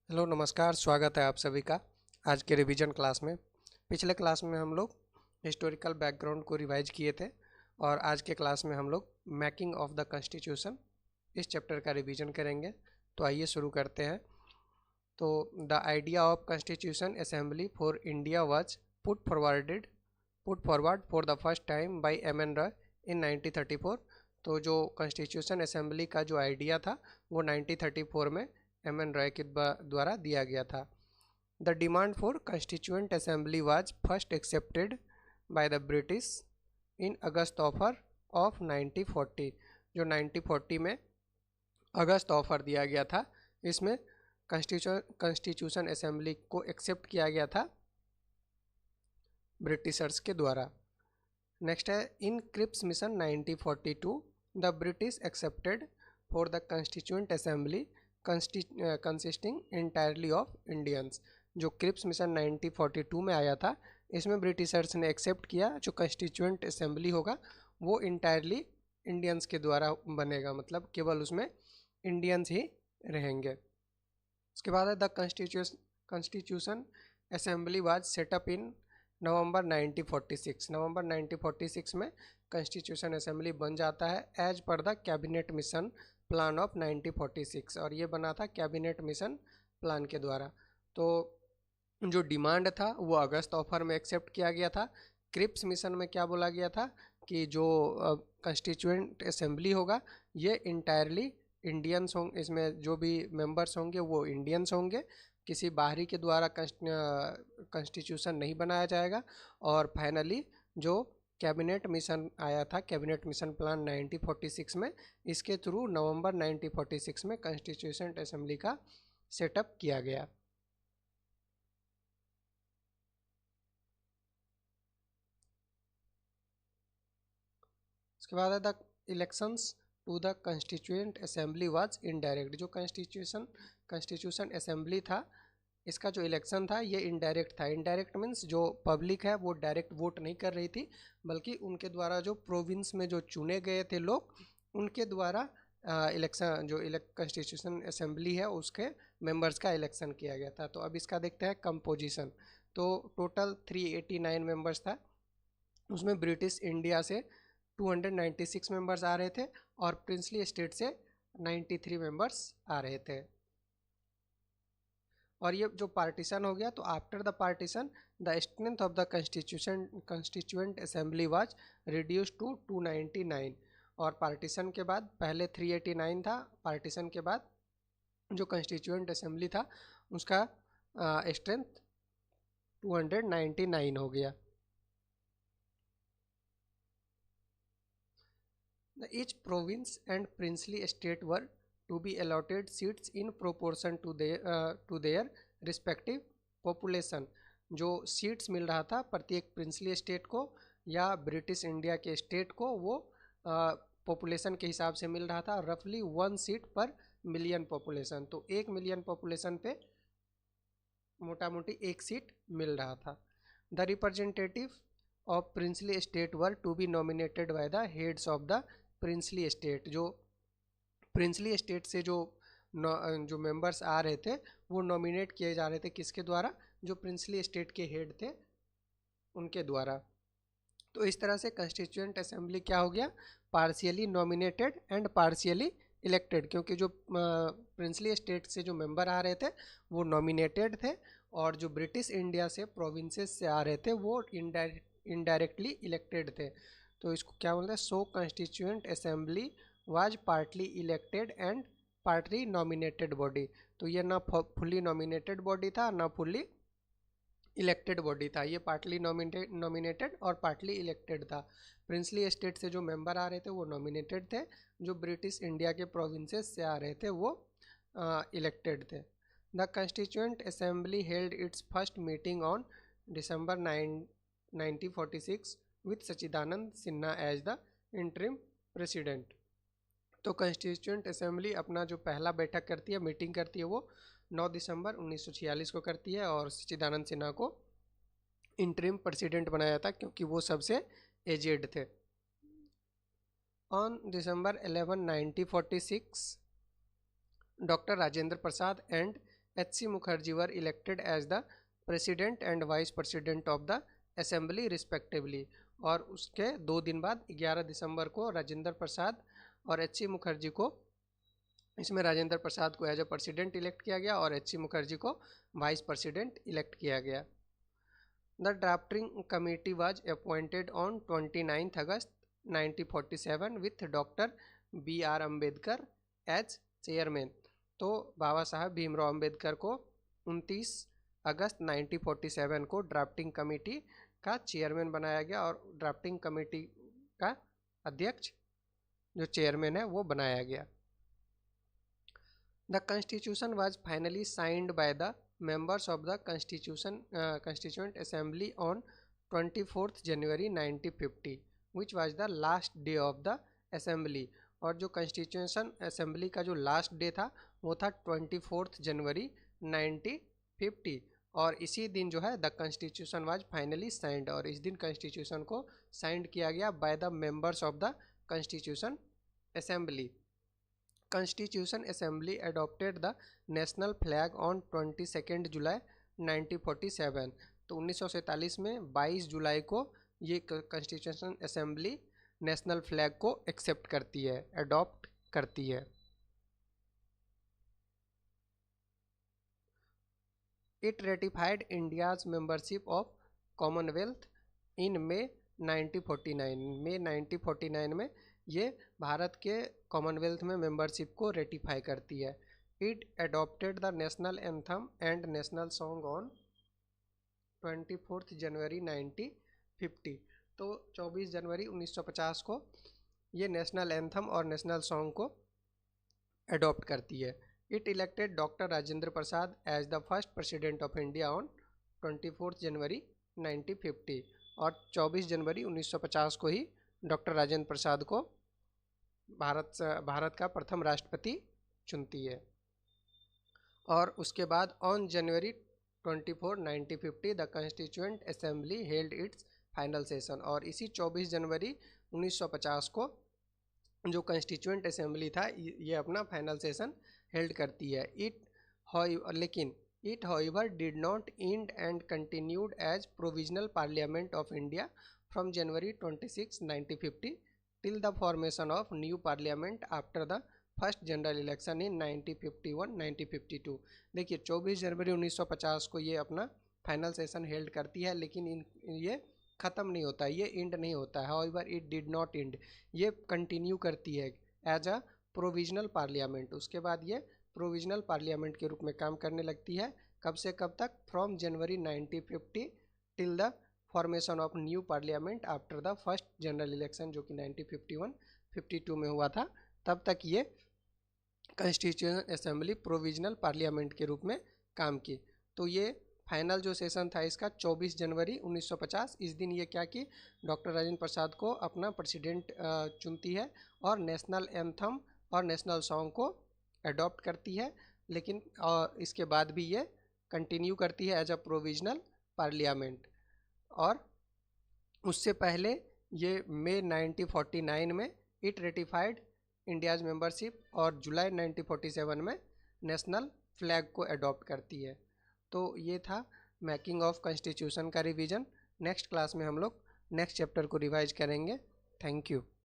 Hello नमस्कार, स्वागत है आप सभी का आज के रिवीजन क्लास में। पिछले क्लास में हम लोग हिस्टोरिकल बैकग्राउंड को रिवाइज किए थे और आज के क्लास में हम लोग मेकिंग ऑफ द कॉन्स्टिट्यूशन इस चैप्टर का रिवीजन करेंगे। तो आइए शुरू करते हैं। तो the idea of constitution assembly for India was put forward for the first time by M. N Roy 1934। तो जो कॉन्स्टिट्यूशन असेंबली का जो आइडिया था वो 1934 में एम.एन. रॉय के द्वारा दिया गया था। The demand for constituent assembly was first accepted by the British in August offer of 1940। जो 1940 में अगस्त ऑफर दिया गया था, इसमें कॉन्स्टिट्यूशन असेंबली को एक्सेप्ट किया गया था ब्रिटिशर्स के द्वारा। नेक्स्ट है in Cripps mission 1942 the British accepted for the constituent assembly consisting entirely of Indians. जो क्रिप्स मिशन 1942 में आया था, इसमें ब्रिटिशर्स ने एक्सेप्ट किया जो कॉन्स्टिट्यूएंट असेंबली होगा वो इंटायरली इंडियंस के द्वारा बनेगा, मतलब केवल उसमें इंडियंस ही रहेंगे। उसके बाद है the constitution assembly was set up in November 1946। नवंबर 1946 में कॉन्स्टिट्यूशन असेंबली बन जाता है as per the cabinet mission plan of 1946, और ये बना था कैबिनेट मिशन प्लान के द्वारा। तो जो डिमांड था वो अगस्त ऑफर में एक्सेप्ट किया गया था। क्रिप्स मिशन में क्या बोला गया था कि जो कॉन्स्टिट्यूएंट असेंबली होगा ये इंटायरली इंडियंस होंगे, इसमें जो भी मेंबर्स होंगे वो इंडियंस होंगे, किसी बाहरी के द्वारा कॉन्स्टिट्यूशन नहीं बनाया जाएगा। और फाइनली जो कैबिनेट मिशन आया था, कैबिनेट मिशन प्लान 1946 में, इसके थ्रू नवंबर 1946 में कॉन्स्टिट्यूशन असेंबली का सेटअप किया गया। उसके बाद है the elections to the constituent assembly was indirect. जो कॉन्स्टिट्यूशन असेंबली था, इसका जो इलेक्शन था ये इनडायरेक्ट था। इनडायरेक्ट मीन्स जो पब्लिक है वो डायरेक्ट वोट नहीं कर रही थी, बल्कि उनके द्वारा जो प्रोविंस में जो चुने गए थे लोग, उनके द्वारा इलेक्शन, जो कॉन्स्टिट्यूशन असेंबली है उसके मेंबर्स का इलेक्शन किया गया था। तो अब इसका देखते हैं कंपोजिशन। तो टोटल 389 मेंबर्स था, उसमें ब्रिटिश इंडिया से 296 मेंबर्स आ रहे थे और प्रिंसली स्टेट से 93 मेंबर्स आ रहे थे। और ये जो पार्टीशन हो गया, तो after the partition the strength of the constituent assembly was reduce to 299। और पार्टीशन के बाद पहले 389 था, पार्टीशन के बाद जो कॉन्स्टिट्यूएंट असेंबली था उसका स्ट्रेंथ 299 हो गया। Each province and princely state were to be allotted seats in proportion to their respective population। जो सीट्स मिल रहा था प्रत्येक प्रिंसली स्टेट को या ब्रिटिश इंडिया के स्टेट को, वो पॉपुलेशन के हिसाब से मिल रहा था, रफली 1 सीट पर मिलियन पॉपुलेशन। तो 1 मिलियन पॉपुलेशन पे मोटा मोटी 1 सीट मिल रहा था। The representative of princely state were to be nominated by the heads of the princely state. जो प्रिंसली स्टेट से जो मेंबर्स आ रहे थे वो नॉमिनेट किए जा रहे थे, किसके द्वारा? जो प्रिंसली स्टेट के हेड थे उनके द्वारा। तो इस तरह से कॉन्स्टिट्यूएंट असेंबली क्या हो गया? Partially nominated and partially elected, क्योंकि जो प्रिंसली स्टेट से जो मेंबर आ रहे थे वो नॉमिनेटेड थे, और जो ब्रिटिश इंडिया से प्रोविंसेस से आ रहे थे वो इनडायरेक्टली इलेक्टेड थे। तो इसको क्या बोलते हैं? So constituent assembly was partly elected and partly nominated body. तो ये ना फुल्ली नॉमिनेटेड बॉडी था ना फुल्ली इलेक्टेड बॉडी था, ये पार्टली नॉमिनेटेड और पार्टली इलेक्टेड था। प्रिंसली स्टेट से जो मेंबर आ रहे थे वो नॉमिनेटेड थे, जो ब्रिटिश इंडिया के प्रोविंसेस से आ रहे थे वो इलेक्टेड थे। The constituent assembly held its first meeting on December 1946 with Sachchidananda Sinha as the interim president. तो कॉन्स्टिट्यूएंट असेंबली अपना जो पहला बैठक करती है, मीटिंग करती है, वो 9 दिसंबर 1946 को करती है, और सच्चिदानंद सिन्हा को इंटरिम प्रेसिडेंट बनाया था क्योंकि वो सबसे एजेड थे। On December 11, 1946 Dr. Rajendra Prasad and H.C. Mukherjee were elected as the president and vice president of the assembly respectively। और उसके 2 दिन बाद 11 दिसंबर को राजेंद्र प्रसाद और H.C. मुखर्जी को, इसमें राजेंद्र प्रसाद को एज ए प्रेसिडेंट इलेक्ट किया गया और H.C. मुखर्जी को वाइस प्रेसिडेंट इलेक्ट किया गया। The drafting committee was appointed on 29 August 1947 with doctor B.R. Ambedkar as chairman. तो बाबा साहब भीमराव अम्बेडकर को 29 अगस्त 1947 को ड्राफ्टिंग कमेटी का चेयरमैन बनाया गया और ड्राफ्टिंग कमेटी का अध्यक्ष जो चेयरमैन है वो बनाया गया। The constitution was finally signed by the members of the constituent assembly on 24 January 1950 which was the last day of the assembly. और जो कॉन्स्टिट्यूशन असेंबली का जो लास्ट डे था वो था 24 जनवरी 1950। और इसी दिन जो है the constitution was finally signed, और इस दिन कॉन्स्टिट्यूशन को साइंड किया गया by the members of the constitution assembly. Constitution assembly adopted the national flag on 22 July 1947। तो 1947 में 22 जुलाई को ये कॉन्स्टिट्यूशन असेंबली नेशनल फ्लैग को एक्सेप्ट करती है, अडॉप्ट करती है। It ratified India's membership of commonwealth in May 1949। May 1949 में ये भारत के कॉमनवेल्थ में मेंबरशिप को रेटिफाई करती है। It adopted the national anthem and national song on 24 जनवरी 1950। तो 24 जनवरी 1950 को ये नेशनल एंथम और नेशनल सॉन्ग को अडॉप्ट करती है। It elected doctor Rajendra Prasad as the first president of India on 24 जनवरी 1950। और 24 जनवरी 1950 को ही डॉक्टर राजेंद्र प्रसाद को भारत का प्रथम राष्ट्रपति चुनती है। और उसके बाद on January 24, 1950 the constituent assembly held it's final session. और इसी 24 जनवरी 1950 को जो कॉन्स्टिट्यूएंट असेंबली था ये अपना फाइनल सेशन हेल्ड करती है। लेकिन it however did not end and continued as provisional parliament of India from January 26, 1950 till the formation of new parliament after the first general election in 1951-1952। देखिए 24 जनवरी 1950 को ये अपना फाइनल सेशन हेल्ड करती है, लेकिन ये ख़त्म नहीं होता है, ये एंड नहीं होता है। However it did not and, ये कंटिन्यू करती है एज अ प्रोविजनल पार्लियामेंट। उसके बाद ये प्रोविजनल पार्लियामेंट के रूप में काम करने लगती है। कब से कब तक? From January 1950 till the formation of new parliament after the first general election जो कि 1951-52 में हुआ था, तब तक ये कॉन्स्टिट्यूशन असेंबली प्रोविजनल पार्लियामेंट के रूप में काम की। तो ये फाइनल जो सेशन था इसका 24 जनवरी 1950, इस दिन ये क्या की डॉक्टर राजेंद्र प्रसाद को अपना प्रेसिडेंट चुनती है और नेशनल एंथम और नेशनल सॉन्ग को अडॉप्ट करती है। लेकिन इसके बाद भी ये कंटिन्यू करती है एज अ प्रोविजनल पार्लियामेंट। और उससे पहले ये मई 1949 में इट रेटिफाइड इंडियाज़ मेंबरशिप और जुलाई 1947 में नेशनल फ्लैग को अडॉप्ट करती है। तो ये था मेकिंग ऑफ कॉन्स्टिट्यूशन का रिवीजन। नेक्स्ट क्लास में हम लोग नेक्स्ट चैप्टर को रिवाइज करेंगे। Thank you.